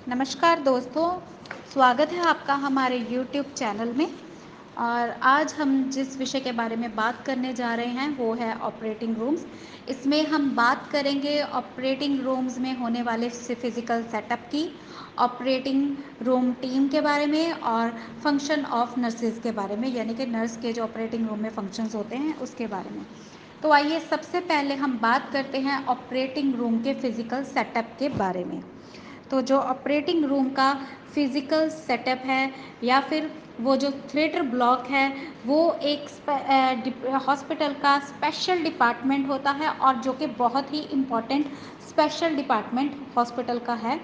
नमस्कार दोस्तों, स्वागत है आपका हमारे YouTube चैनल में। और आज हम जिस विषय के बारे में बात करने जा रहे हैं वो है ऑपरेटिंग रूम्स। इसमें हम बात करेंगे ऑपरेटिंग रूम्स में होने वाले फिज़िकल सेटअप की, ऑपरेटिंग रूम टीम के बारे में और फंक्शन ऑफ नर्सेज के बारे में, यानी कि नर्स के जो ऑपरेटिंग रूम में फंक्शंस होते हैं उसके बारे में। तो आइए सबसे पहले हम बात करते हैं ऑपरेटिंग रूम के फिज़िकल सेटअप के बारे में। तो जो ऑपरेटिंग रूम का फिज़िकल सेटअप है या फिर वो जो थिएटर ब्लॉक है वो एक हॉस्पिटल का स्पेशल डिपार्टमेंट होता है और जो कि बहुत ही इम्पॉर्टेंट स्पेशल डिपार्टमेंट हॉस्पिटल का है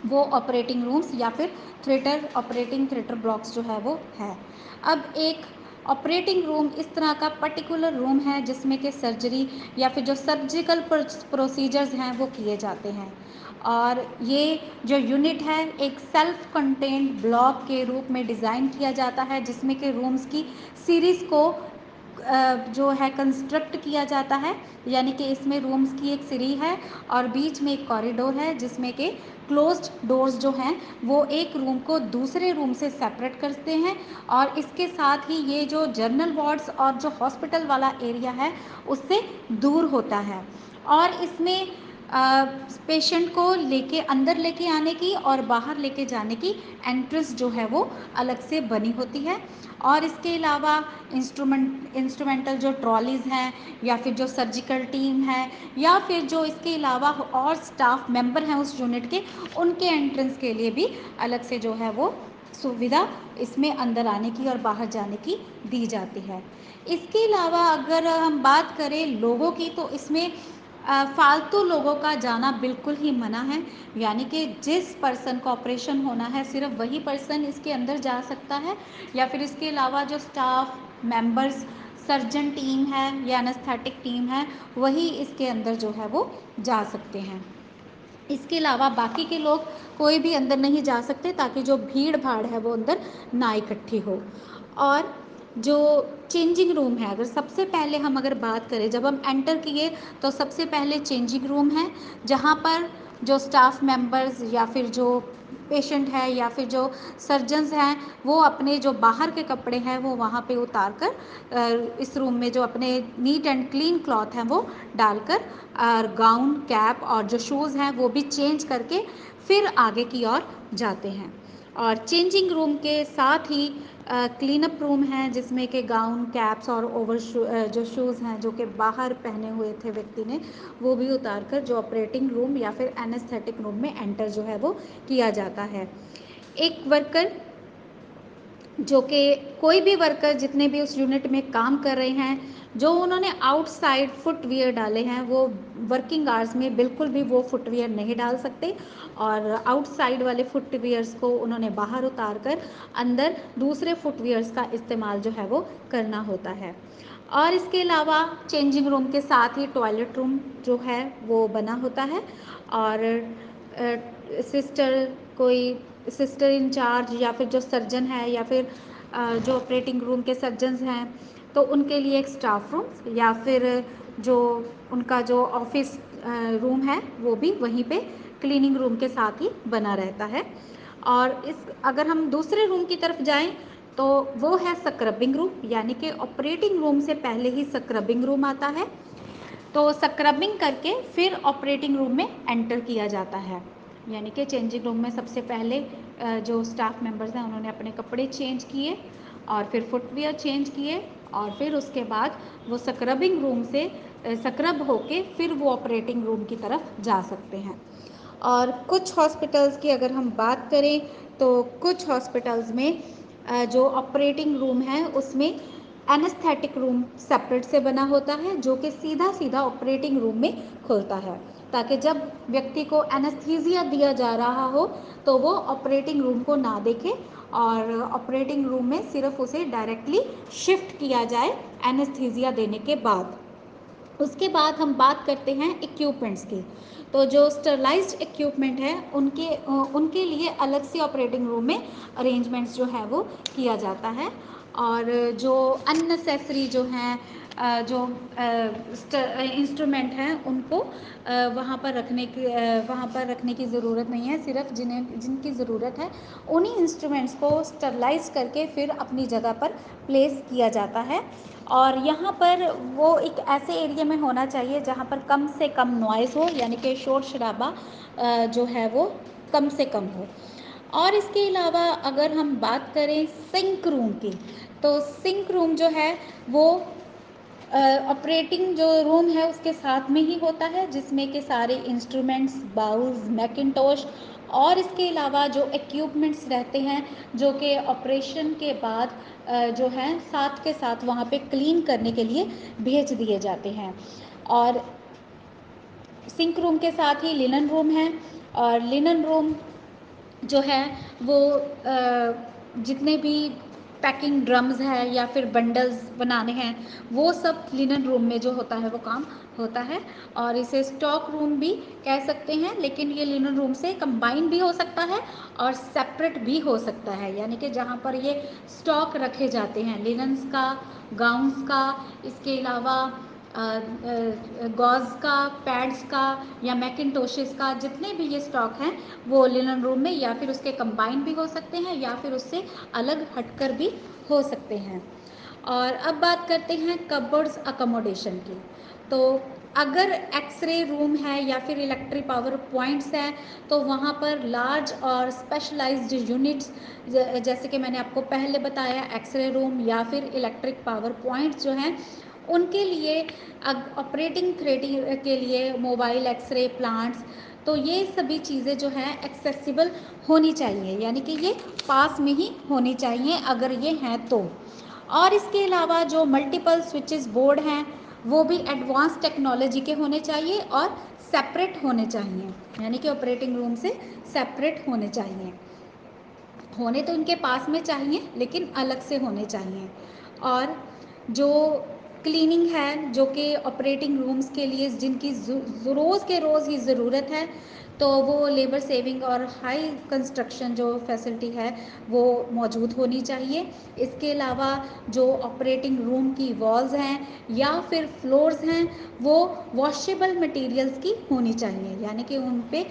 वो ऑपरेटिंग रूम्स या फिर ऑपरेटिंग थिएटर ब्लॉक्स जो है वो है। अब एक ऑपरेटिंग रूम इस तरह का पर्टिकुलर रूम है जिसमें कि सर्जरी या फिर जो सर्जिकल प्रोसीजर्स हैं वो किए जाते हैं। और ये जो यूनिट है एक सेल्फ कंटेन्ड ब्लॉक के रूप में डिज़ाइन किया जाता है जिसमें कि रूम्स की सीरीज़ को जो है कंस्ट्रक्ट किया जाता है, यानी कि इसमें रूम्स की एक सीरी है और बीच में एक कॉरिडोर है जिसमें कि क्लोज्ड डोर्स जो हैं वो एक रूम को दूसरे रूम से सेपरेट करते हैं। और इसके साथ ही ये जो जर्नल वार्ड्स और जो हॉस्पिटल वाला एरिया है उससे दूर होता है। और इसमें पेशेंट को लेके अंदर लेके आने की और बाहर लेके जाने की एंट्रेंस जो है वो अलग से बनी होती है। और इसके अलावा इंस्ट्रूमेंटल जो ट्रॉलीज़ हैं या फिर जो सर्जिकल टीम है या फिर जो इसके अलावा और स्टाफ मेंबर हैं उस यूनिट के, उनके एंट्रेंस के लिए भी अलग से जो है वो सुविधा इसमें अंदर आने की और बाहर जाने की दी जाती है। इसके अलावा अगर हम बात करें लोगों की तो इसमें फालतू लोगों का जाना बिल्कुल ही मना है, यानी कि जिस पर्सन को ऑपरेशन होना है सिर्फ वही पर्सन इसके अंदर जा सकता है या फिर इसके अलावा जो स्टाफ मेंबर्स सर्जन टीम है या एनेस्थेटिक टीम है वही इसके अंदर जो है वो जा सकते हैं। इसके अलावा बाकी के लोग कोई भी अंदर नहीं जा सकते ताकि जो भीड़ भाड़ है वो अंदर ना इकट्ठी हो। और जो चेंजिंग रूम है, अगर सबसे पहले हम अगर बात करें जब हम एंटर किए तो सबसे पहले चेंजिंग रूम है जहाँ पर जो स्टाफ मेंबर्स या फिर जो पेशेंट है या फिर जो सर्जन्स हैं वो अपने जो बाहर के कपड़े हैं वो वहाँ पे उतार कर इस रूम में जो अपने नीट एंड क्लीन क्लॉथ हैं वो डालकर और गाउन कैप और जो शूज़ हैं वो भी चेंज करके फिर आगे की ओर जाते हैं। और चेंजिंग रूम के साथ ही क्लीन अप रूम है जिसमें कि गाउन कैप्स और जो शूज़ हैं जो कि बाहर पहने हुए थे व्यक्ति ने वो भी उतार कर जो ऑपरेटिंग रूम या फिर एनेस्थेटिक रूम में एंटर जो है वो किया जाता है। एक वर्कर जो कि कोई भी वर्कर जितने भी उस यूनिट में काम कर रहे हैं जो उन्होंने आउटसाइड फुटवियर डाले हैं वो वर्किंग आवर्स में बिल्कुल भी वो फुटवियर नहीं डाल सकते और आउटसाइड वाले फुटवियर्स को उन्होंने बाहर उतार कर अंदर दूसरे फुटवियर्स का इस्तेमाल जो है वो करना होता है। और इसके अलावा चेंजिंग रूम के साथ ही टॉयलेट रूम जो है वो बना होता है। और सिस्टर कोई सिस्टर इंचार्ज या फिर जो सर्जन है या फिर जो ऑपरेटिंग रूम के सर्जन्स हैं तो उनके लिए एक स्टाफ रूम या फिर जो उनका जो ऑफिस रूम है वो भी वहीं पे क्लीनिंग रूम के साथ ही बना रहता है। और इस अगर हम दूसरे रूम की तरफ जाएं तो वो है स्क्रबिंग रूम, यानी कि ऑपरेटिंग रूम से पहले ही स्क्रबिंग रूम आता है। तो स्क्रबिंग करके फिर ऑपरेटिंग रूम में एंटर किया जाता है, यानी कि चेंजिंग रूम में सबसे पहले जो स्टाफ मेंबर्स हैं उन्होंने अपने कपड़े चेंज किए और फिर फुटवियर चेंज किए और फिर उसके बाद वो स्क्रबिंग रूम से स्क्रब होके फिर वो ऑपरेटिंग रूम की तरफ जा सकते हैं। और कुछ हॉस्पिटल्स की अगर हम बात करें तो कुछ हॉस्पिटल्स में जो ऑपरेटिंग रूम है उसमें एनेस्थेटिक रूम सेपरेट से बना होता है जो कि सीधा सीधा ऑपरेटिंग रूम में खुलता है ताकि जब व्यक्ति को एनेस्थीसिया दिया जा रहा हो तो वो ऑपरेटिंग रूम को ना देखे और ऑपरेटिंग रूम में सिर्फ उसे डायरेक्टली शिफ्ट किया जाए एनेस्थीसिया देने के बाद। उसके बाद हम बात करते हैं इक्विपमेंट्स की। तो जो स्टरलाइज्ड इक्विपमेंट है उनके लिए अलग से ऑपरेटिंग रूम में अरेंजमेंट्स जो है वो किया जाता है। और जो अननेसेसरी जो हैं जो इंस्ट्रूमेंट हैं उनको वहाँ पर रखने की ज़रूरत नहीं है। सिर्फ जिनकी ज़रूरत है उन्हीं इंस्ट्रूमेंट्स को स्टरलाइज करके फिर अपनी जगह पर प्लेस किया जाता है। और यहाँ पर वो एक ऐसे एरिया में होना चाहिए जहाँ पर कम से कम नॉइज़ हो, यानी कि शोर शराबा जो है वो कम से कम हो। और इसके अलावा अगर हम बात करें सिंक रूम की, तो सिंक रूम जो है वो ऑपरेटिंग जो रूम है उसके साथ में ही होता है, जिसमें के सारे इंस्ट्रूमेंट्स, बाउल्स, मैकिंटोश और इसके अलावा जो इक्विपमेंट्स रहते हैं जो कि ऑपरेशन के बाद जो है साथ के साथ वहाँ पे क्लीन करने के लिए भेज दिए जाते हैं। और सिंक रूम के साथ ही लिनन रूम है, और लिनन रूम जो है वो जितने भी पैकिंग ड्रम्स है या फिर बंडल्स बनाने हैं वो सब लिनन रूम में जो होता है वो काम होता है। और इसे स्टॉक रूम भी कह सकते हैं, लेकिन ये लिनन रूम से कंबाइन भी हो सकता है और सेपरेट भी हो सकता है, यानी कि जहाँ पर ये स्टॉक रखे जाते हैं लिनन्स का, गाउन्स का, इसके अलावा गॉज का, पैड्स का या मैकिनटोशेस का, जितने भी ये स्टॉक हैं वो लिनन रूम में या फिर उसके कंबाइन भी हो सकते हैं या फिर उससे अलग हटकर भी हो सकते हैं। और अब बात करते हैं कबर्ड्स अकोमोडेशन की। तो अगर एक्सरे रूम है या फिर इलेक्ट्रिक पावर पॉइंट्स हैं तो वहाँ पर लार्ज और स्पेशलाइज्ड यूनिट्स, जैसे कि मैंने आपको पहले बताया एक्सरे रूम या फिर इलेक्ट्रिक पावर पॉइंट्स जो हैं उनके लिए ऑपरेटिंग थ्रेडिंग के लिए मोबाइल एक्सरे प्लांट्स, तो ये सभी चीज़ें जो हैं एक्सेसिबल होनी चाहिए, यानी कि ये पास में ही होनी चाहिए अगर ये हैं तो। और इसके अलावा जो मल्टीपल स्विचेस बोर्ड हैं वो भी एडवांस टेक्नोलॉजी के होने चाहिए और सेपरेट होने चाहिए, यानी कि ऑपरेटिंग रूम से सेपरेट होने चाहिए। होने तो इनके पास में चाहिए लेकिन अलग से होने चाहिए। और जो क्लीनिंग है जो कि ऑपरेटिंग रूम्स के लिए जिनकी रोज़ के रोज़ ही ज़रूरत है, तो वो लेबर सेविंग और हाई कंस्ट्रक्शन जो फैसिलिटी है वो मौजूद होनी चाहिए। इसके अलावा जो ऑपरेटिंग रूम की वॉल्स हैं या फिर फ्लोर्स हैं वो वॉशेबल मटेरियल्स की होनी चाहिए, यानी कि उन पे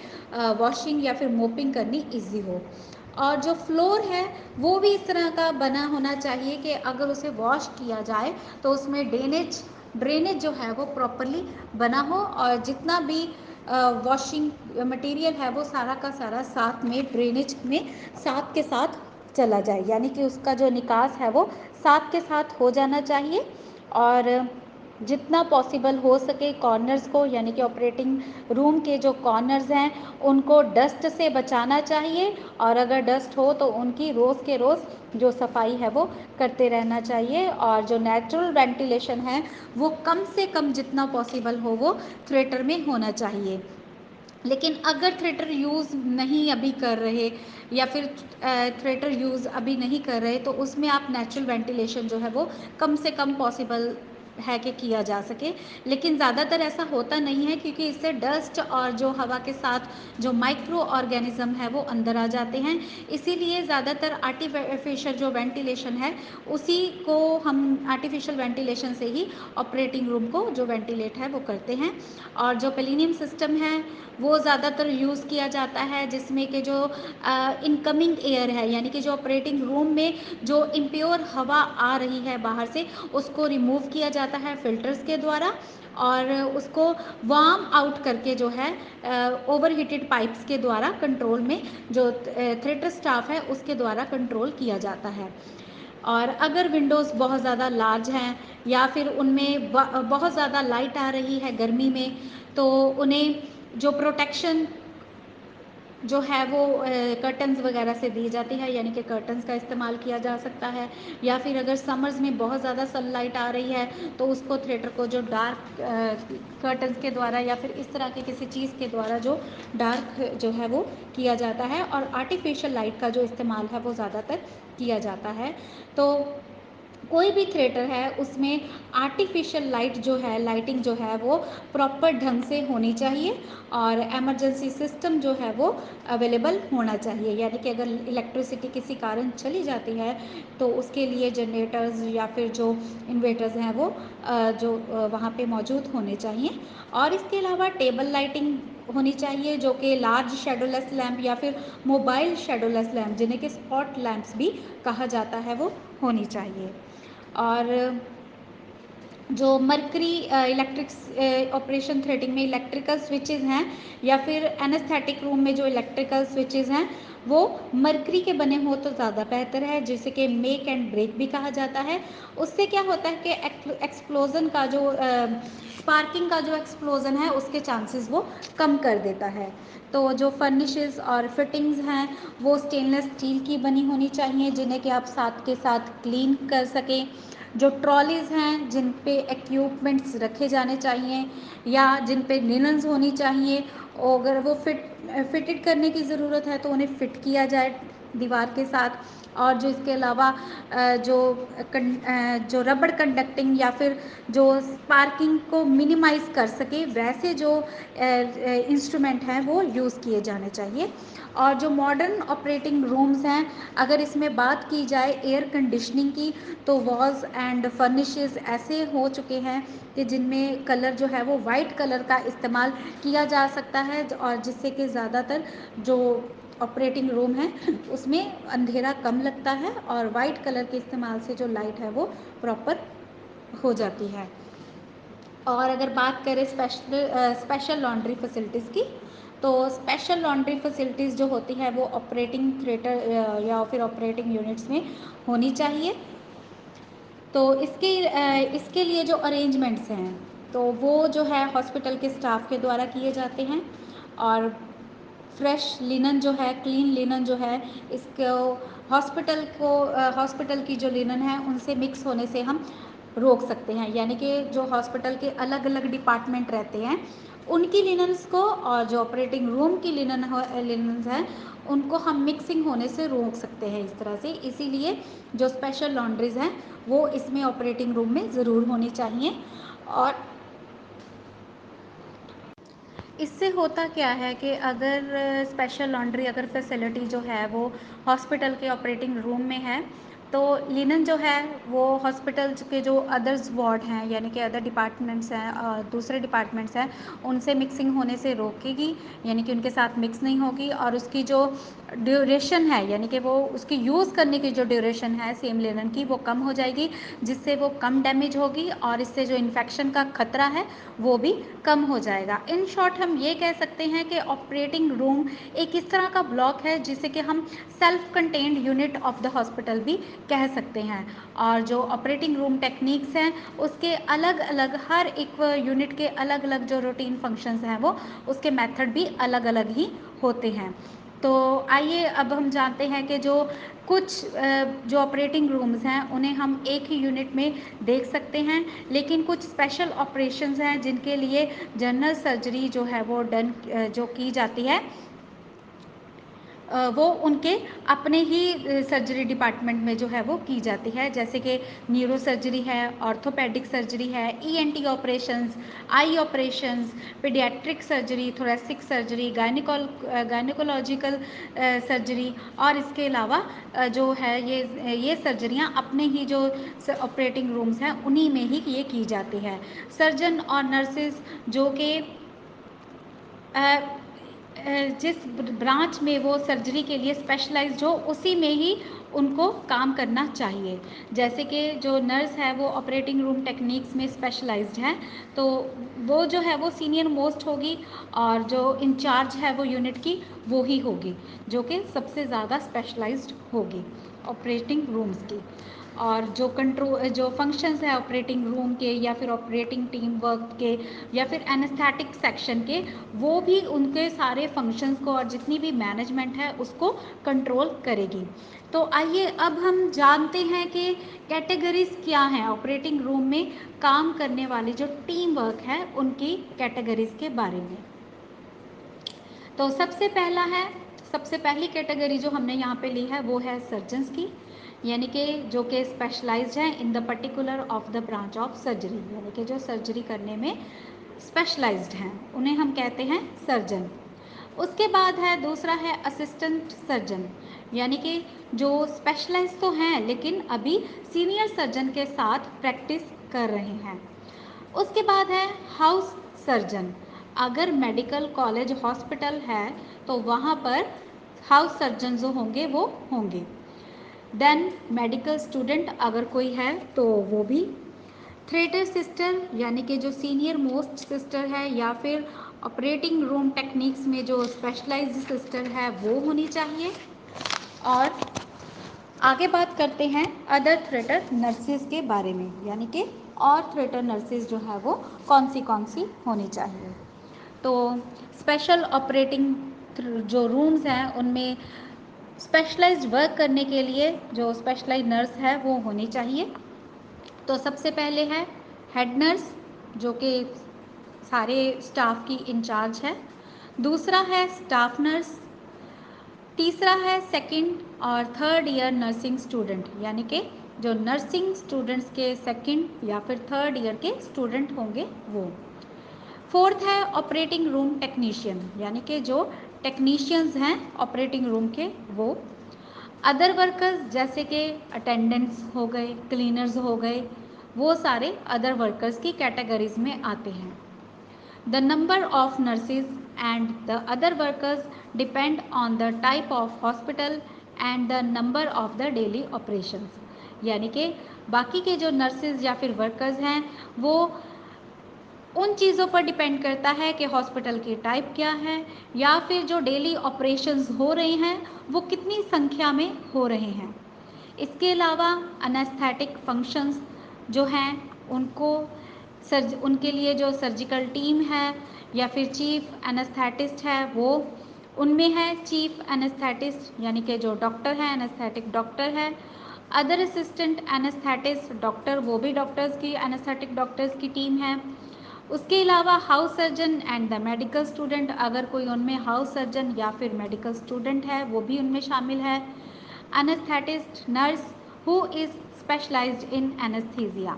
वॉशिंग या फिर मोपिंग करनी इजी हो। और जो फ्लोर है वो भी इस तरह का बना होना चाहिए कि अगर उसे वॉश किया जाए तो उसमें ड्रेनेज जो है वो प्रॉपरली बना हो, और जितना भी वॉशिंग मटेरियल है वो सारा का सारा साथ में ड्रेनेज में साथ के साथ चला जाए, यानी कि उसका जो निकास है वो साथ के साथ हो जाना चाहिए। और जितना पॉसिबल हो सके कॉर्नर्स को, यानी कि ऑपरेटिंग रूम के जो कॉर्नर्स हैं उनको डस्ट से बचाना चाहिए, और अगर डस्ट हो तो उनकी रोज़ के रोज़ जो सफाई है वो करते रहना चाहिए। और जो नेचुरल वेंटिलेशन है वो कम से कम जितना पॉसिबल हो वो थिएटर में होना चाहिए। लेकिन अगर थिएटर यूज़ नहीं अभी कर रहे या फिर थिएटर यूज़ अभी नहीं कर रहे तो उसमें आप नेचुरल वेंटिलेशन जो है वो कम से कम पॉसिबल है कि किया जा सके। लेकिन ज़्यादातर ऐसा होता नहीं है क्योंकि इससे डस्ट और जो हवा के साथ जो माइक्रो ऑर्गेनिज्म है वो अंदर आ जाते हैं, इसीलिए ज़्यादातर आर्टिफिशियल जो वेंटिलेशन है उसी को हम आर्टिफिशियल वेंटिलेशन से ही ऑपरेटिंग रूम को जो वेंटिलेट है वो करते हैं। और जो पेलिनियम सिस्टम है वो ज़्यादातर यूज़ किया जाता है जिसमें कि जो इनकमिंग एयर है, यानी कि जो ऑपरेटिंग रूम में जो इम्प्योर हवा आ रही है बाहर से उसको रिमूव किया जाता है फिल्टर्स के द्वारा, और उसको वार्म आउट करके जो है ओवर हीटेड पाइप्स के द्वारा कंट्रोल में जो थिएटर स्टाफ है उसके द्वारा कंट्रोल किया जाता है। और अगर विंडोज़ बहुत ज़्यादा लार्ज हैं या फिर उनमें बहुत ज़्यादा लाइट आ रही है गर्मी में, तो उन्हें जो प्रोटेक्शन जो है वो कर्टन्स वगैरह से दी जाती है, यानी कि कर्टन्स का इस्तेमाल किया जा सकता है। या फिर अगर समर्स में बहुत ज़्यादा सनलाइट आ रही है तो उसको थिएटर को जो डार्क कर्टन्स के द्वारा या फिर इस तरह के किसी चीज़ के द्वारा जो डार्क जो है वो किया जाता है, और आर्टिफिशियल लाइट का जो इस्तेमाल है वो ज़्यादातर किया जाता है। तो कोई भी थिएटर है उसमें आर्टिफिशियल लाइट जो है, लाइटिंग जो है वो प्रॉपर ढंग से होनी चाहिए और इमरजेंसी सिस्टम जो है वो अवेलेबल होना चाहिए। यानी कि अगर इलेक्ट्रिसिटी किसी कारण चली जाती है तो उसके लिए जनरेटर्स या फिर जो इन्वर्टर्स हैं वो जो वहाँ पे मौजूद होने चाहिए। और इसके अलावा टेबल लाइटिंग होनी चाहिए जो कि लार्ज शेडोलेस लैम्प या फिर मोबाइल शेडोलेस लैम्प, जिन्हें कि स्पॉट लैम्प्स भी कहा जाता है, वो होनी चाहिए। और जो मरकरी इलेक्ट्रिक ऑपरेशन थ्रेडिंग में इलेक्ट्रिकल स्विचेस हैं या फिर एनेस्थेटिक रूम में जो इलेक्ट्रिकल स्विचेस हैं वो मरकरी के बने हो तो ज़्यादा बेहतर है, जिसे कि मेक एंड ब्रेक भी कहा जाता है। उससे क्या होता है कि एक्सप्लोजन का जो स्पार्किंग का जो एक्सप्लोजन है उसके चांसेस वो कम कर देता है। तो जो फर्निशेस और फिटिंग्स हैं वो स्टेनलेस स्टील की बनी होनी चाहिए, जिन्हें कि आप साथ के साथ क्लीन कर सकें। जो ट्रॉलीज़ हैं जिन पे इक्विपमेंट्स रखे जाने चाहिए या जिन पे लिनन्स होनी चाहिए, और अगर वो फिटेड करने की ज़रूरत है तो उन्हें फिट किया जाए दीवार के साथ। और जो इसके अलावा जो रबड़ कंडक्टिंग या फिर जो स्पार्किंग को मिनिमाइज़ कर सके वैसे जो इंस्ट्रूमेंट हैं वो यूज़ किए जाने चाहिए। और जो मॉडर्न ऑपरेटिंग रूम्स हैं, अगर इसमें बात की जाए एयर कंडीशनिंग की, तो वॉल्स एंड फर्निशेस ऐसे हो चुके हैं कि जिनमें कलर जो है वो वाइट कलर का इस्तेमाल किया जा सकता है, और जिससे कि ज़्यादातर जो ऑपरेटिंग रूम है उसमें अंधेरा कम लगता है और वाइट कलर के इस्तेमाल से जो लाइट है वो प्रॉपर हो जाती है। और अगर बात करें स्पेशल लॉन्ड्री फैसिलिटीज़ की, तो स्पेशल लॉन्ड्री फैसिलिटीज़ जो होती है वो ऑपरेटिंग थिएटर या फिर ऑपरेटिंग यूनिट्स में होनी चाहिए। तो इसके लिए जो अरेंजमेंट्स हैं तो वो जो है हॉस्पिटल के स्टाफ के द्वारा किए जाते हैं। और फ्रेश लिनन जो है, क्लीन लिनन जो है, इसको हॉस्पिटल की जो लिनन है उनसे मिक्स होने से हम रोक सकते हैं। यानी कि जो हॉस्पिटल के अलग अलग डिपार्टमेंट रहते हैं उनकी लिनन्स को और जो ऑपरेटिंग रूम की लिनन्स हैं उनको हम मिक्सिंग होने से रोक सकते हैं इस तरह से। इसीलिए जो स्पेशल लॉन्ड्रीज़ हैं वो इसमें ऑपरेटिंग रूम में ज़रूर होनी चाहिए। और इससे होता क्या है कि अगर स्पेशल लॉन्ड्री अगर फैसिलिटी जो है वो हॉस्पिटल के ऑपरेटिंग रूम में है तो लिनन जो है वो हॉस्पिटल के जो अदर्स वार्ड हैं यानी कि अदर डिपार्टमेंट्स हैं दूसरे डिपार्टमेंट्स हैं उनसे मिक्सिंग होने से रोकेगी, यानी कि उनके साथ मिक्स नहीं होगी। और उसकी जो ड्यूरेशन है यानी कि वो उसकी यूज़ करने की जो ड्यूरेशन है सेम लिनन की वो कम हो जाएगी, जिससे वो कम डैमेज होगी और इससे जो इन्फेक्शन का खतरा है वो भी कम हो जाएगा। इन शॉर्ट हम ये कह सकते हैं कि ऑपरेटिंग रूम एक इस तरह का ब्लॉक है जिसे कि हम self contained unit of the hospital भी कह सकते हैं। और जो ऑपरेटिंग रूम टेक्निक्स हैं उसके अलग अलग हर एक यूनिट के अलग अलग जो रूटीन फंक्शंस हैं वो उसके मेथड भी अलग अलग ही होते हैं। तो आइए अब हम जानते हैं कि जो कुछ जो ऑपरेटिंग रूम्स हैं उन्हें हम एक ही यूनिट में देख सकते हैं, लेकिन कुछ स्पेशल ऑपरेशंस हैं जिनके लिए जनरल सर्जरी जो है वो जो की जाती है वो उनके अपने ही सर्जरी डिपार्टमेंट में जो है वो की जाती है, जैसे कि न्यूरो सर्जरी है, ऑर्थोपेडिक सर्जरी है, ENT operations, eye operations, paediatric surgery, thoracic surgery, gynaecological surgery. और इसके अलावा जो है ये सर्जरियाँ अपने ही जो ऑपरेटिंग रूम्स हैं उन्हीं में ही ये की जाती है। सर्जन और नर्सेज जो कि जिस ब्रांच में वो सर्जरी के लिए स्पेशलाइज्ड हो उसी में ही उनको काम करना चाहिए। जैसे कि जो नर्स है वो ऑपरेटिंग रूम टेक्निक्स में स्पेशलाइज्ड है तो वो जो है वो सीनियर मोस्ट होगी, और जो इंचार्ज है वो यूनिट की वो ही होगी जो कि सबसे ज़्यादा स्पेशलाइज्ड होगी ऑपरेटिंग रूम्स की। और जो फंक्शंस है ऑपरेटिंग रूम के या फिर ऑपरेटिंग टीम वर्क के या फिर एनेस्थेटिक सेक्शन के, वो भी उनके सारे फंक्शंस को और जितनी भी मैनेजमेंट है उसको कंट्रोल करेगी। तो आइए अब हम जानते हैं कि कैटेगरीज क्या हैं ऑपरेटिंग रूम में काम करने वाली जो टीम वर्क है उनकी कैटेगरीज के बारे में। तो सबसे पहली कैटेगरी जो हमने यहाँ पे ली है वो है सर्जन्स की। यानी कि जो कि स्पेशलाइज्ड हैं in the particular of the branch of surgery, यानी कि जो सर्जरी करने में स्पेशलाइज्ड हैं उन्हें हम कहते हैं सर्जन। उसके बाद है दूसरा है असिस्टेंट सर्जन, यानी कि जो स्पेशलाइज तो हैं लेकिन अभी सीनियर सर्जन के साथ प्रैक्टिस कर रहे हैं। उसके बाद है हाउस सर्जन। अगर मेडिकल कॉलेज हॉस्पिटल है तो वहाँ पर हाउस सर्जन जो होंगे वो होंगे। देन मेडिकल स्टूडेंट अगर कोई है तो वो भी। थिएटर सिस्टर यानी कि जो सीनियर मोस्ट सिस्टर है या फिर ऑपरेटिंग रूम टेक्निक्स में जो स्पेशलाइज्ड सिस्टर है वो होनी चाहिए। और आगे बात करते हैं अदर थिएटर नर्सेज के बारे में, यानी कि और थिएटर नर्सेज जो है वो कौन सी होनी चाहिए। तो स्पेशल ऑपरेटिंग जो रूम्स हैं उनमें स्पेशलाइज्ड वर्क करने के लिए जो स्पेशलाइज्ड नर्स है वो होनी चाहिए। तो सबसे पहले है हेड नर्स जो कि सारे स्टाफ की इंचार्ज है। दूसरा है स्टाफ नर्स। तीसरा है सेकंड और थर्ड ईयर नर्सिंग स्टूडेंट, यानी कि जो नर्सिंग स्टूडेंट्स के सेकंड या फिर थर्ड ईयर के स्टूडेंट होंगे वो। फोर्थ है ऑपरेटिंग रूम टेक्नीशियन, यानी कि जो टेक्नीशियंस हैं ऑपरेटिंग रूम के वो। अदर वर्कर्स जैसे कि अटेंडेंट्स हो गए, क्लीनर्स हो गए, वो सारे अदर वर्कर्स की कैटेगरीज में आते हैं। The number of nurses and the other workers depend on the type of hospital and the number of the daily operations। यानी कि बाकी के जो नर्सेज या फिर वर्कर्स हैं वो उन चीज़ों पर डिपेंड करता है कि हॉस्पिटल की टाइप क्या है या फिर जो डेली ऑपरेशंस हो रहे हैं वो कितनी संख्या में हो रहे हैं। इसके अलावा अनेस्थेटिक फंक्शंस जो हैं उनको उनके लिए जो सर्जिकल टीम है या फिर चीफ एनेस्थेटिस्ट है वो उनमें है चीफ एनेस्थेटिस्ट, यानी कि जो डॉक्टर है एनेस्थेटिक डॉक्टर है। अदर असिस्टेंट एनेस्थेटिस्ट डॉक्टर, वो भी डॉक्टर्स की एनेस्थेटिक डॉक्टर्स की टीम है। उसके अलावा house surgeon and the medical student, अगर कोई उनमें हाउस सर्जन या फिर मेडिकल स्टूडेंट है वो भी उनमें शामिल है। Anaesthetist nurse who is specialised in anaesthesia,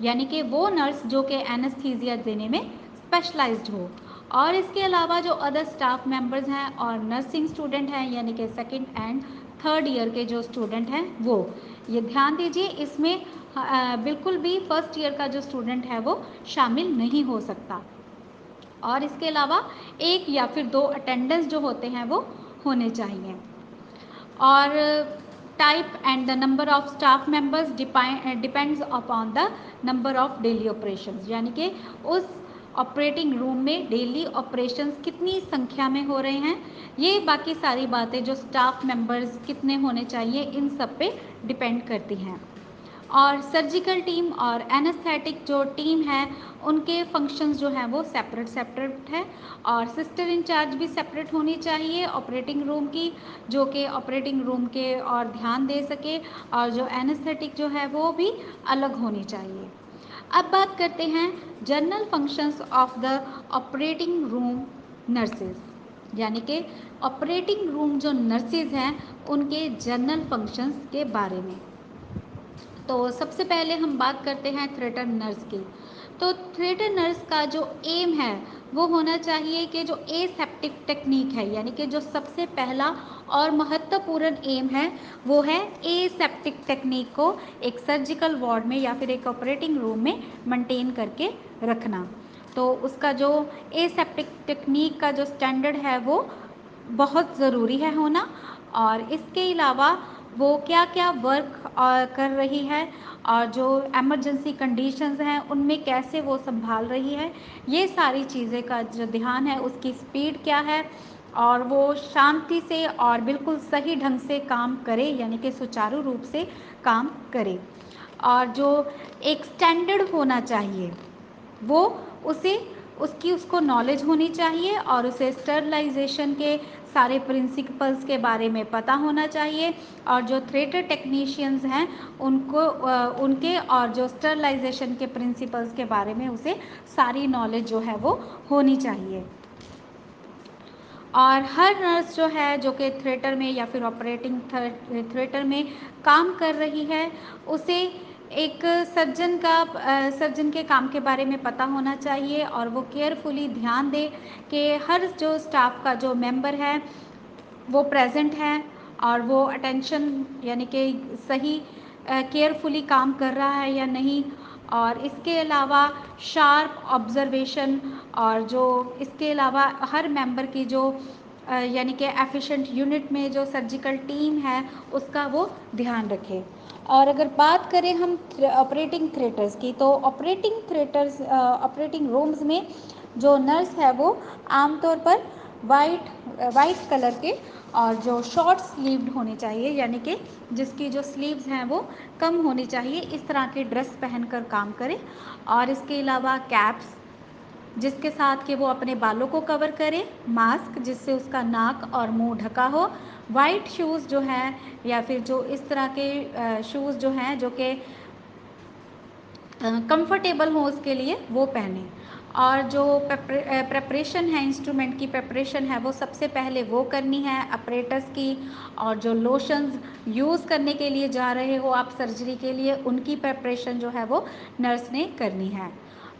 यानी कि वो नर्स जो कि एनेस्थीसिया देने में स्पेशलाइज्ड हो। और इसके अलावा जो अदर स्टाफ मेंबर्स हैं और नर्सिंग स्टूडेंट हैं यानी कि सेकंड एंड थर्ड ईयर के जो स्टूडेंट हैं वो, ये ध्यान दीजिए इसमें बिल्कुल भी फर्स्ट ईयर का जो स्टूडेंट है वो शामिल नहीं हो सकता। और इसके अलावा एक या फिर दो अटेंडेंस जो होते हैं वो होने चाहिए। और type and the number of staff members depends upon the number of daily operations, यानी कि उस ऑपरेटिंग रूम में डेली ऑपरेशंस कितनी संख्या में हो रहे हैं, ये बाकी सारी बातें जो स्टाफ मेंबर्स कितने होने चाहिए इन सब पे डिपेंड करती हैं। और सर्जिकल टीम और एनेस्थेटिक जो टीम है उनके फंक्शंस जो हैं वो सेपरेट सेपरेट है। और सिस्टर इंचार्ज भी सेपरेट होनी चाहिए ऑपरेटिंग रूम की, जो कि ऑपरेटिंग रूम के और ध्यान दे सके, और जो एनेस्थेटिक जो है वो भी अलग होनी चाहिए। अब बात करते हैं general functions of the operating room nurses, यानी कि ऑपरेटिंग रूम जो नर्सेज हैं उनके जनरल फंक्शंस के बारे में। तो सबसे पहले हम बात करते हैं थिएटर नर्स की। तो थिएटर नर्स का जो एम है वो होना चाहिए कि जो एसेप्टिक टेक्निक है, यानी कि जो सबसे पहला और महत्वपूर्ण एम है वो है एसेप्टिक टेक्निक को एक सर्जिकल वार्ड में या फिर एक ऑपरेटिंग रूम में मेंटेन करके रखना। तो उसका जो एसेप्टिक टेक्निक का जो स्टैंडर्ड है वो बहुत ज़रूरी है होना। और इसके अलावा वो क्या क्या वर्क कर रही है और जो एमरजेंसी कंडीशंस हैं उनमें कैसे वो संभाल रही है, ये सारी चीज़ें का जो ध्यान है, उसकी स्पीड क्या है और वो शांति से और बिल्कुल सही ढंग से काम करे, यानी कि सुचारू रूप से काम करे। और जो एक स्टैंडर्ड होना चाहिए वो उसे उसको नॉलेज होनी चाहिए और उसे स्टरलाइजेशन के सारे प्रिंसिपल्स के बारे में पता होना चाहिए। और जो थिएटर टेक्नीशियंस हैं उनको उनके और जो स्टरलाइजेशन के प्रिंसिपल्स के बारे में उसे सारी नॉलेज जो है वो होनी चाहिए। और हर नर्स जो है जो कि थिएटर में या फिर ऑपरेटिंग थिएटर में काम कर रही है, उसे एक सर्जन के काम के बारे में पता होना चाहिए और वो केयरफुली ध्यान दे कि हर जो स्टाफ का जो मेंबर है वो प्रेजेंट है और वो अटेंशन यानी कि सही केयरफुली काम कर रहा है या नहीं। और इसके अलावा शार्प ऑब्जर्वेशन, और जो इसके अलावा हर मेंबर की जो यानी कि एफिशिएंट यूनिट में जो सर्जिकल टीम है उसका वो ध्यान रखे। और अगर बात करें हम ऑपरेटिंग थिएटर्स की, तो ऑपरेटिंग रूम्स में जो नर्स है वो आमतौर पर वाइट कलर के और जो शॉर्ट स्लीव्ड होने चाहिए, यानी कि जिसकी जो स्लीव्स हैं वो कम होनी चाहिए, इस तरह की ड्रेस पहनकर काम करें। और इसके अलावा कैप्स जिसके साथ कि वो अपने बालों को कवर करे, मास्क जिससे उसका नाक और मुंह ढका हो, वाइट शूज़ जो है या फिर जो इस तरह के शूज़ जो हैं जो कि कंफर्टेबल हो उसके लिए वो पहने। और जो प्रेपरेशन है, इंस्ट्रूमेंट की प्रेपरेशन है, वो सबसे पहले वो करनी है अपरेटस की। और जो लोशंस यूज़ करने के लिए जा रहे हो आप सर्जरी के लिए, उनकी प्रेपरेशन जो है वो नर्स ने करनी है।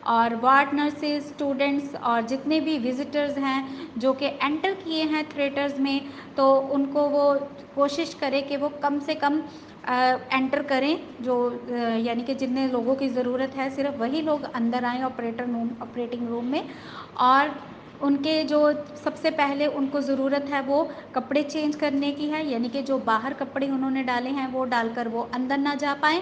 और वार्ड नर्सेज, स्टूडेंट्स और जितने भी विजिटर्स हैं जो कि एंटर किए हैं थिएटर्स में, तो उनको वो कोशिश करें कि वो कम से कम एंटर करें, जो यानी कि जितने लोगों की ज़रूरत है सिर्फ वही लोग अंदर आएँ ऑपरेटिंग रूम में। और उनके जो सबसे पहले उनको ज़रूरत है वो कपड़े चेंज करने की है, यानी कि जो बाहर कपड़े उन्होंने डाले हैं वो डालकर वो अंदर ना जा पाएँ,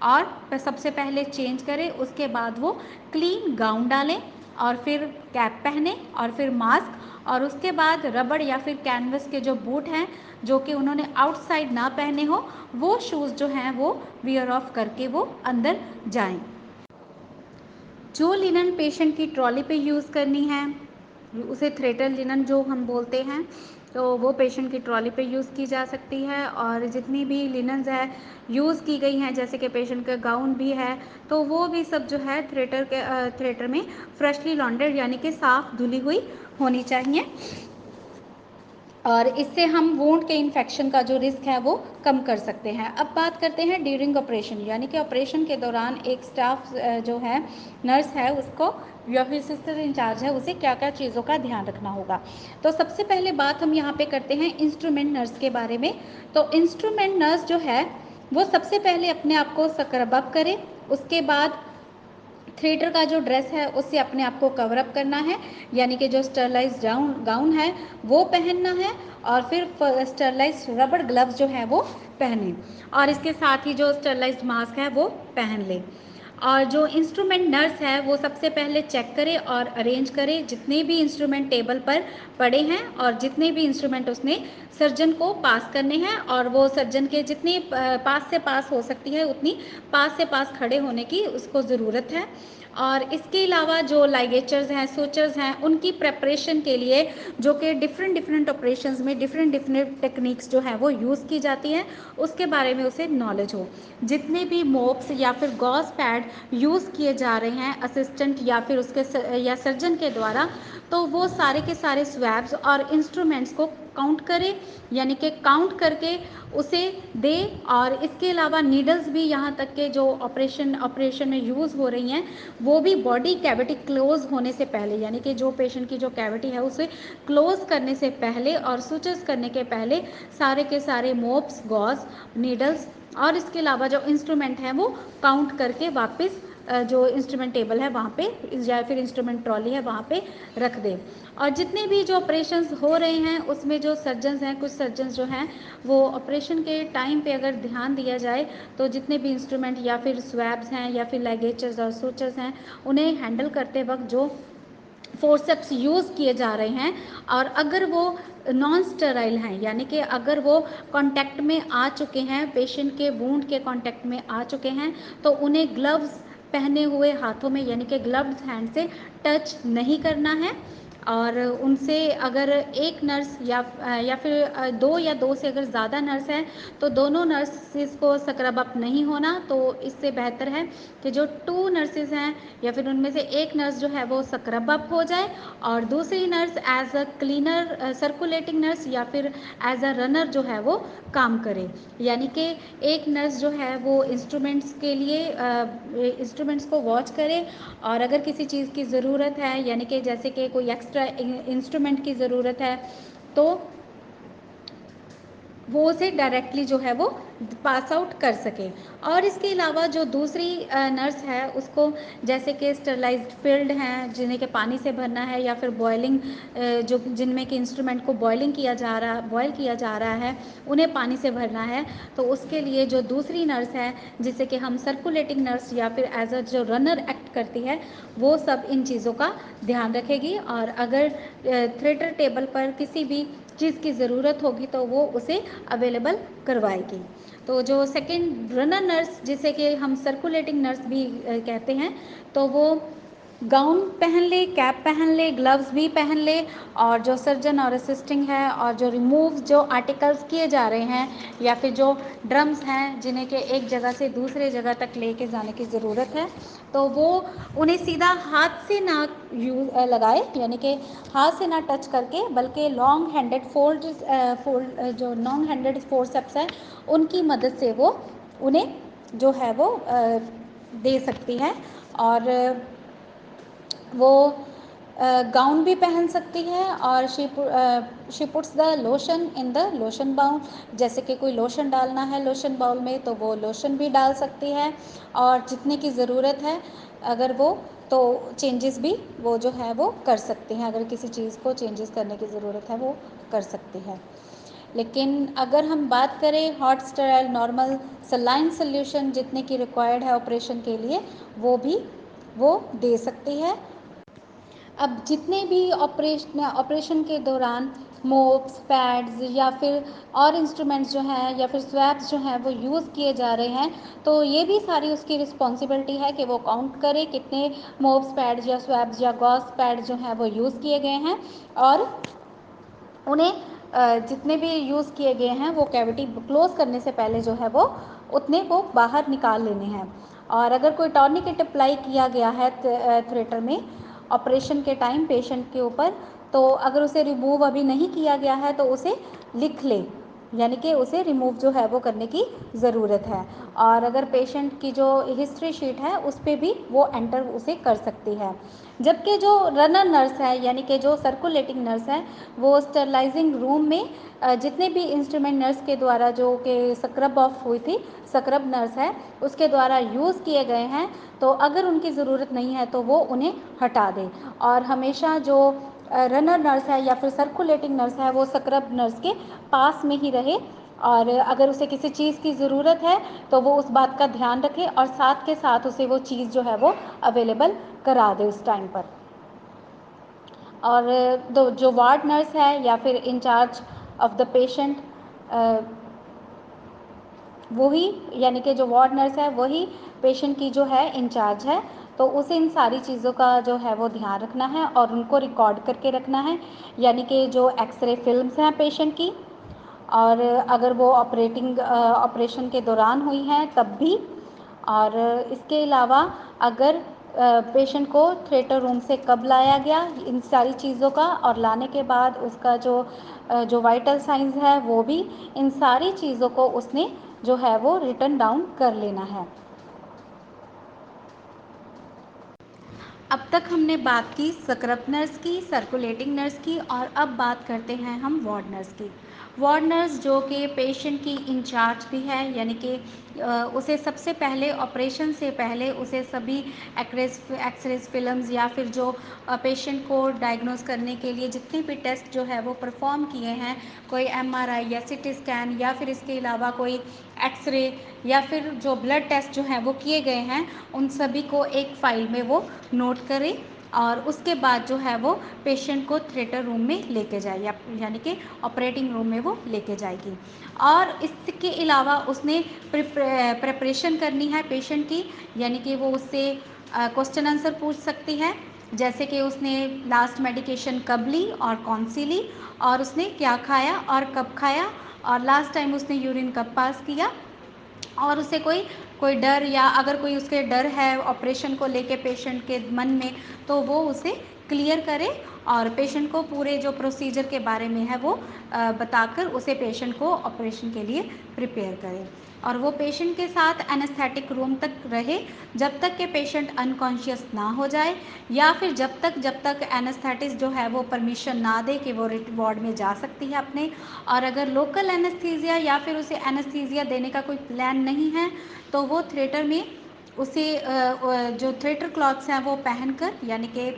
और सबसे पहले चेंज करें, उसके बाद वो क्लीन गाउन डालें और फिर कैप पहने और फिर मास्क, और उसके बाद रबड़ या फिर कैनवस के जो बूट हैं जो कि उन्होंने आउटसाइड ना पहने हो, वो शूज़ जो हैं वो वियर ऑफ करके वो अंदर जाएं। जो लिनन पेशेंट की ट्रॉली पे यूज़ करनी है उसे थिएटर लिनन जो हम बोलते हैं, तो वो पेशेंट की ट्रॉली पे यूज़ की जा सकती है। और जितनी भी लिनन्स है यूज़ की गई हैं, जैसे कि पेशेंट का गाउन भी है, तो वो भी सब जो है थिएटर में फ्रेशली लॉन्ड्रेड यानी कि साफ़ धुली हुई होनी चाहिए। और इससे हम वुंड के इन्फेक्शन का जो रिस्क है वो कम कर सकते हैं। अब बात करते हैं ड्यूरिंग ऑपरेशन, यानी कि ऑपरेशन के दौरान एक स्टाफ जो है, नर्स है, उसको या फिर सिस्टर इंचार्ज है, उसे क्या क्या चीज़ों का ध्यान रखना होगा। तो सबसे पहले बात हम यहाँ पे करते हैं इंस्ट्रूमेंट नर्स के बारे में। तो इंस्ट्रूमेंट नर्स जो है वो सबसे पहले अपने आप को स्क्रब अप करे, उसके बाद थिएटर का जो ड्रेस है उससे अपने आप को कवर अप करना है, यानी कि जो स्टरलाइज गाउन है वो पहनना है, और फिर स्टरलाइज रबड़ ग्लव्स जो है वो पहने, और इसके साथ ही जो स्टरलाइज मास्क है वो पहन ले। और जो इंस्ट्रूमेंट नर्स है वो सबसे पहले चेक करे और अरेंज करे जितने भी इंस्ट्रूमेंट टेबल पर पड़े हैं, और जितने भी इंस्ट्रूमेंट उसने सर्जन को पास करने हैं, और वो सर्जन के जितनी पास से पास हो सकती है उतनी पास से पास खड़े होने की उसको ज़रूरत है। और इसके अलावा जो लाइगेचर्स हैं, सूचर्स हैं, उनकी प्रेपरेशन के लिए जो कि डिफरेंट ऑपरेशंस में डिफरेंट टेक्निक्स जो है वो यूज़ की जाती हैं, उसके बारे में उसे नॉलेज हो। जितने भी मोप्स या फिर गॉज पैड यूज़ किए जा रहे हैं असिस्टेंट या फिर या सर्जन के द्वारा, तो वो सारे के सारे स्वैब्स और इंस्ट्रूमेंट्स को काउंट करें, यानी कि काउंट करके उसे दे। और इसके अलावा नीडल्स भी, यहाँ तक के जो ऑपरेशन में यूज़ हो रही हैं, वो भी बॉडी कैविटी क्लोज होने से पहले, यानी कि जो पेशेंट की जो कैविटी है उसे क्लोज करने से पहले और सुचर्स करने के पहले सारे के सारे मोप्स, गॉज, नीडल्स और इसके अलावा जो इंस्ट्रूमेंट हैं वो काउंट करके वापस जो इंस्ट्रूमेंट टेबल है वहाँ पे या फिर इंस्ट्रूमेंट ट्रॉली है वहाँ पे रख दें। और जितने भी जो ऑपरेशंस हो रहे हैं उसमें जो सर्जन्स हैं, कुछ सर्जन्स जो हैं वो ऑपरेशन के टाइम पे अगर ध्यान दिया जाए तो जितने भी इंस्ट्रूमेंट या फिर स्वैब्स हैं या फिर लाइगेचर्स और सूचर्स हैं, उन्हें हैंडल करते वक्त जो फोर्सेप्स यूज़ किए जा रहे हैं, और अगर वो नॉन स्टेराइल हैं, यानी कि अगर वो कांटेक्ट में आ चुके हैं, पेशेंट के वुंड के कांटेक्ट में आ चुके हैं, तो उन्हें ग्लव्स पहने हुए हाथों में, यानी कि ग्लव्स हैंड से टच नहीं करना है। और उनसे अगर एक नर्स या फिर दो या दो से अगर ज़्यादा नर्स हैं तो दोनों नर्सिस को स्क्रब अप नहीं होना, तो इससे बेहतर है कि जो 2 नर्सिस हैं या फिर उनमें से एक नर्स जो है वो स्क्रब अप हो जाए और दूसरी nurse as a cleaner, circulating nurse या फिर एज अ रनर जो है वो काम करे। यानी कि एक नर्स जो है वो इंस्ट्रूमेंट्स के लिए इंस्ट्रूमेंट्स को वॉच करे, और अगर किसी चीज़ की ज़रूरत है यानी कि जैसे कि कोई एक्स्ट्रा इंस्ट्रूमेंट की ज़रूरत है तो वो उसे डायरेक्टली जो है वो पास आउट कर सके। और इसके अलावा जो दूसरी नर्स है उसको जैसे कि स्टरलाइज्ड फील्ड हैं जिन्हें के पानी से भरना है या फिर बॉयलिंग, जो जिनमें कि इंस्ट्रूमेंट को बॉयलिंग किया जा रहा बॉयल किया जा रहा है उन्हें पानी से भरना है, तो उसके लिए जो दूसरी नर्स है जिसे कि हम सर्कुलेटिंग नर्स या फिर एज अ जो रनर एक्ट करती है वो सब इन चीज़ों का ध्यान रखेगी। और अगर थिएटर टेबल पर किसी भी चीज़ की ज़रूरत होगी तो वो उसे अवेलेबल करवाएगी। तो जो सेकंड रनर नर्स जिसे कि हम सर्कुलेटिंग नर्स भी कहते हैं, तो वो गाउन पहन ले, कैप पहन ले, ग्लव्स भी पहन ले, और जो सर्जन और असिस्टिंग है और जो रिमूव जो आर्टिकल्स किए जा रहे हैं या फिर जो ड्रम्स हैं जिन्हें के एक जगह से दूसरे जगह तक लेके जाने की ज़रूरत है तो वो उन्हें सीधा हाथ से ना लगाए, यानी कि हाथ से ना टच करके, बल्कि लॉन्ग हैंडेड जो लॉन्ग हैंडेड फोर्सेप्स है उनकी मदद से वो उन्हें जो है वो दे सकती है। और वो गाउन भी पहन सकती है और she puts the lotion in the lotion bowl, जैसे कि कोई लोशन डालना है लोशन बाउल में तो वो लोशन भी डाल सकती है, और जितने की ज़रूरत है अगर वो तो चेंजेस भी वो जो है वो कर सकती हैं, अगर किसी चीज़ को चेंजेस करने की ज़रूरत है वो कर सकती है। लेकिन अगर हम बात करें hot sterile normal saline solution जितने की रिक्वायर्ड है ऑपरेशन के लिए वो भी वो दे सकती है। अब जितने भी ऑपरेशन के दौरान मोप्स, पैड्स या फिर और इंस्ट्रूमेंट्स जो हैं या फिर स्वैप्स जो हैं वो यूज़ किए जा रहे हैं, तो ये भी सारी उसकी रिस्पॉन्सिबिलिटी है कि वो काउंट करे कितने मोप्स, पैड्स या स्वैप्स या गॉस पैड जो हैं वो यूज़ किए गए हैं, और उन्हें जितने भी यूज़ किए गए हैं वो कैविटी क्लोज करने से पहले जो है वो उतने को बाहर निकाल लेने हैं। और अगर कोई टॉर्निकेट अप्लाई किया गया है थिएटर में ऑपरेशन के टाइम पेशेंट के ऊपर, तो अगर उसे रिमूव अभी नहीं किया गया है तो उसे लिख ले, यानी कि उसे रिमूव जो है वो करने की ज़रूरत है। और अगर पेशेंट की जो हिस्ट्री शीट है उस पर भी वो एंटर उसे कर सकती है। जबकि जो रनर नर्स है यानी कि जो सर्कुलेटिंग नर्स है वो स्टरलाइजिंग रूम में जितने भी इंस्ट्रूमेंट नर्स के द्वारा जो कि स्क्रब ऑफ हुई थी, स्क्रब नर्स है उसके द्वारा यूज़ किए गए हैं, तो अगर उनकी ज़रूरत नहीं है तो वो उन्हें हटा दें। और हमेशा जो रनर नर्स है या फिर सर्कुलेटिंग नर्स है वो स्क्रब नर्स के पास में ही रहे, और अगर उसे किसी चीज़ की ज़रूरत है तो वो उस बात का ध्यान रखे और साथ के साथ उसे वो चीज़ जो है वो अवेलेबल करा दे उस टाइम पर। और जो वार्ड नर्स है या फिर इंचार्ज ऑफ द पेशेंट, वही यानी कि जो वार्ड नर्स है वही पेशेंट की जो है इंचार्ज है, तो उसे इन सारी चीज़ों का जो है वो ध्यान रखना है और उनको रिकॉर्ड करके रखना है, यानी कि जो एक्सरे फिल्म्स हैं पेशेंट की, और अगर वो ऑपरेशन के दौरान हुई हैं तब भी। और इसके अलावा अगर पेशेंट को थिएटर रूम से कब लाया गया इन सारी चीज़ों का, और लाने के बाद उसका जो वाइटल साइंस है वो भी, इन सारी चीज़ों को उसने जो है वो रिटन डाउन कर लेना है। अब तक हमने बात की स्क्रब नर्स की, सर्कुलेटिंग नर्स की, और अब बात करते हैं हम वार्ड नर्स की। वार्ड नर्स जो कि पेशेंट की इंचार्ज भी है, यानी कि उसे सबसे पहले ऑपरेशन से पहले उसे सभी एक्सरेज फिल्म्स या फिर जो पेशेंट को डायग्नोस करने के लिए जितने भी टेस्ट जो है वो परफॉर्म किए हैं, कोई एमआरआई या सीटी स्कैन या फिर इसके अलावा कोई एक्सरे या फिर जो ब्लड टेस्ट जो हैं वो किए गए हैं, उन सभी को एक फ़ाइल में वो नोट करें, और उसके बाद जो है वो पेशेंट को थिएटर रूम में लेके जाए यानी कि ऑपरेटिंग रूम में वो लेके जाएगी। और इसके अलावा उसने प्रिपरेशन करनी है पेशेंट की, यानी कि वो उससे क्वेश्चन आंसर पूछ सकती है, जैसे कि उसने लास्ट मेडिकेशन कब ली और कौन सी ली, और उसने क्या खाया और कब खाया, और लास्ट टाइम उसने यूरिन कब पास किया, और उसे कोई कोई डर या अगर कोई उसके डर है ऑपरेशन को लेके पेशेंट के मन में, तो वो उसे क्लियर करे और पेशेंट को पूरे जो प्रोसीजर के बारे में है वो बताकर उसे पेशेंट को ऑपरेशन के लिए प्रिपेयर करे। और वो पेशेंट के साथ एनेस्थेटिक रूम तक रहे जब तक कि पेशेंट अनकॉन्शियस ना हो जाए, या फिर जब तक एनेस्थेटिस्ट जो है वो परमिशन ना दे कि वो वार्ड में जा सकती है अपने। और अगर लोकल एनेस्थीसिया या फिर उसे एनेस्थीसिया देने का कोई प्लान नहीं है, तो वो थिएटर में उसे जो थिएटर क्लॉथ्स हैं वो पहनकर, यानी कि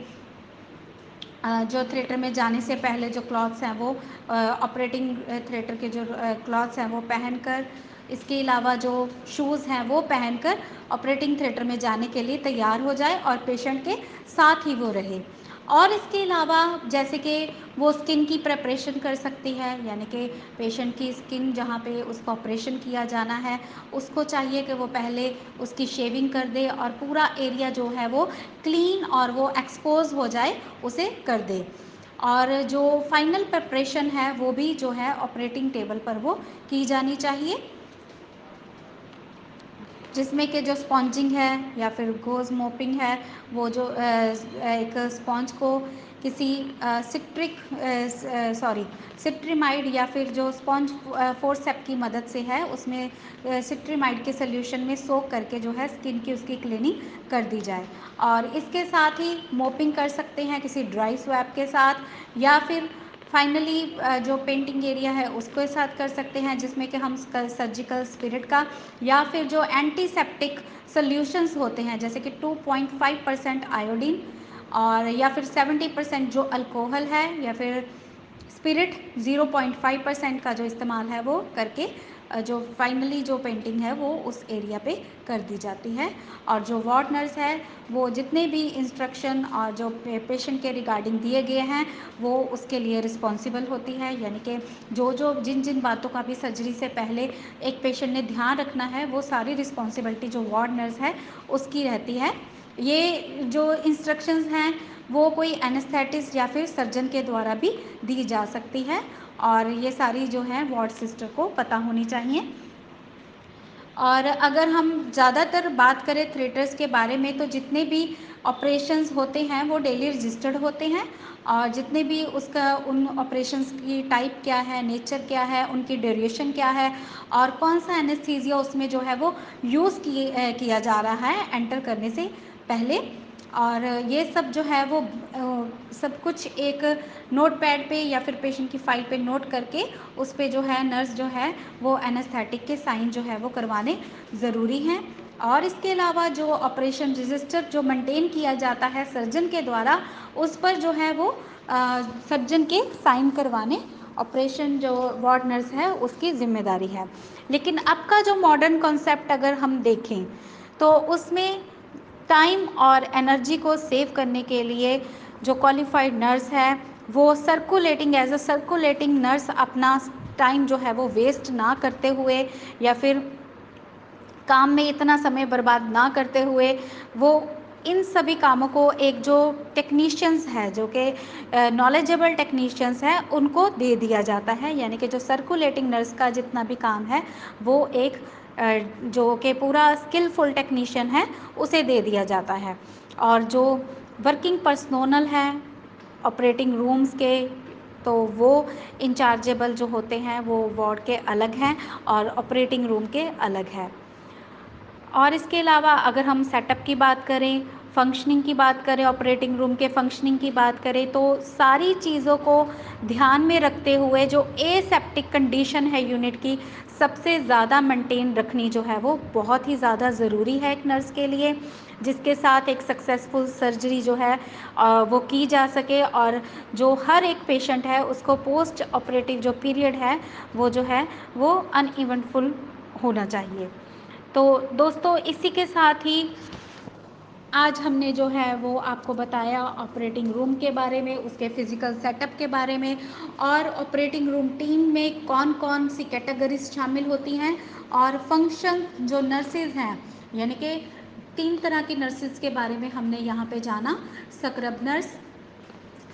जो थिएटर में जाने से पहले जो क्लॉथ्स हैं वो ऑपरेटिंग थिएटर के जो क्लॉथ्स हैं वो पहनकर, इसके अलावा जो शूज़ हैं वो पहनकर ऑपरेटिंग थिएटर में जाने के लिए तैयार हो जाए और पेशेंट के साथ ही वो रहे। और इसके अलावा जैसे कि वो स्किन की प्रिपरेशन कर सकती है, यानी कि पेशेंट की स्किन जहाँ पे उसका ऑपरेशन किया जाना है उसको चाहिए कि वो पहले उसकी शेविंग कर दे और पूरा एरिया जो है वो क्लीन और वो एक्सपोज हो जाए उसे कर दे। और जो फाइनल प्रिपरेशन है वो भी जो है ऑपरेटिंग टेबल पर वो की जानी चाहिए, जिसमें कि जो स्पॉन्जिंग है या फिर गोज़ मोपिंग है, वो जो एक स्पॉन्ज को किसी सिट्रिक सॉरी सिट्रीमाइड या फिर जो स्पॉन्ज फोर्सेप की मदद से है उसमें सिट्रीमाइड के सोल्यूशन में सोक करके जो है स्किन की उसकी क्लीनिंग कर दी जाए। और इसके साथ ही मोपिंग कर सकते हैं किसी ड्राई स्वैप के साथ, या फिर फाइनली जो पेंटिंग एरिया है उसके साथ कर सकते हैं, जिसमें कि हम सर्जिकल स्पिरिट का या फिर जो एंटीसेप्टिक सॉल्यूशंस होते हैं जैसे कि 2.5% आयोडीन और या फिर 70% जो अल्कोहल है या फिर स्पिरिट 0.5% का जो इस्तेमाल है वो करके जो फाइनली जो पेंटिंग है वो उस एरिया पे कर दी जाती है। और जो वार्ड नर्स है वो जितने भी इंस्ट्रक्शन और जो पेशेंट के रिगार्डिंग दिए गए हैं वो उसके लिए रिस्पॉन्सिबल होती है, यानी कि जो जो जिन जिन बातों का भी सर्जरी से पहले एक पेशेंट ने ध्यान रखना है वो सारी रिस्पॉन्सिबिलिटी जो वार्ड नर्स है उसकी रहती है। ये जो इंस्ट्रक्शंस हैं वो कोई एनेस्थेटिस्ट या फिर सर्जन के द्वारा भी दी जा सकती है, और ये सारी जो है वार्ड सिस्टर को पता होनी चाहिए। और अगर हम ज़्यादातर बात करें थिएटर्स के बारे में, तो जितने भी ऑपरेशंस होते हैं वो डेली रजिस्टर्ड होते हैं, और जितने भी उसका उन ऑपरेशंस की टाइप क्या है, नेचर क्या है, उनकी ड्यूरेशन क्या है, और कौन सा एनेस्थीसिया उसमें जो है वो यूज़ किया जा रहा है एंटर करने से पहले। और ये सब जो है वो सब कुछ एक नोट पैड पे या फिर पेशेंट की फ़ाइल पे नोट करके उस पे जो है नर्स जो है वो एनेस्थेटिक के साइन जो है वो करवाने ज़रूरी हैं। और इसके अलावा जो ऑपरेशन रजिस्टर जो मेंटेन किया जाता है सर्जन के द्वारा, उस पर जो है वो सर्जन के साइन करवाने ऑपरेशन जो वार्ड नर्स है उसकी जिम्मेदारी है। लेकिन अब का जो मॉडर्न कॉन्सेप्ट अगर हम देखें तो उसमें टाइम और एनर्जी को सेव करने के लिए जो क्वालिफाइड नर्स है वो circulating as a circulating nurse अपना टाइम जो है वो वेस्ट ना करते हुए या फिर काम में इतना समय बर्बाद ना करते हुए वो इन सभी कामों को एक जो टेक्नीशियंस है जो कि नॉलेजेबल टेक्नीशियंस हैं उनको दे दिया जाता है, यानी कि जो सर्कुलेटिंग नर्स का जितना भी काम है वो एक जो कि पूरा स्किलफुल टेक्नीशियन है उसे दे दिया जाता है। और जो वर्किंग पर्सनल है ऑपरेटिंग रूम्स के, तो वो इंचार्जेबल जो होते हैं वो वार्ड के अलग हैं और ऑपरेटिंग रूम के अलग हैं। और इसके अलावा अगर हम सेटअप की बात करें, फंक्शनिंग की बात करें, ऑपरेटिंग रूम के फंक्शनिंग की बात करें, तो सारी चीज़ों को ध्यान में रखते हुए जो एसेप्टिक कंडीशन है यूनिट की सबसे ज़्यादा मेंटेन रखनी जो है वो बहुत ही ज़्यादा ज़रूरी है एक नर्स के लिए, जिसके साथ एक सक्सेसफुल सर्जरी जो है वो की जा सके और जो हर एक पेशेंट है उसको पोस्ट ऑपरेटिव जो पीरियड है वो जो है वो अनइवेंटफुल होना चाहिए। तो दोस्तों इसी के साथ ही आज हमने जो है वो आपको बताया ऑपरेटिंग रूम के बारे में, उसके फिज़िकल सेटअप के बारे में, और ऑपरेटिंग रूम टीम में कौन कौन सी कैटेगरीज शामिल होती हैं, और फंक्शन जो नर्सेज हैं यानी कि तीन तरह की नर्सेज के बारे में हमने यहाँ पे जाना, स्क्रब नर्स,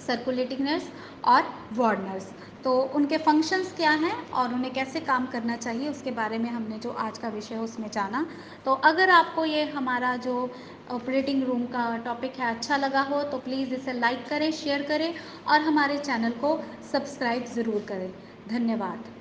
सर्कुलेटिंग नर्स और वार्ड नर्स। तो उनके फंक्शंस क्या हैं और उन्हें कैसे काम करना चाहिए उसके बारे में हमने जो आज का विषय है उसमें जाना। तो अगर आपको ये हमारा जो ऑपरेटिंग रूम का टॉपिक है अच्छा लगा हो तो प्लीज़ इसे लाइक करें, शेयर करें और हमारे चैनल को सब्सक्राइब ज़रूर करें। धन्यवाद।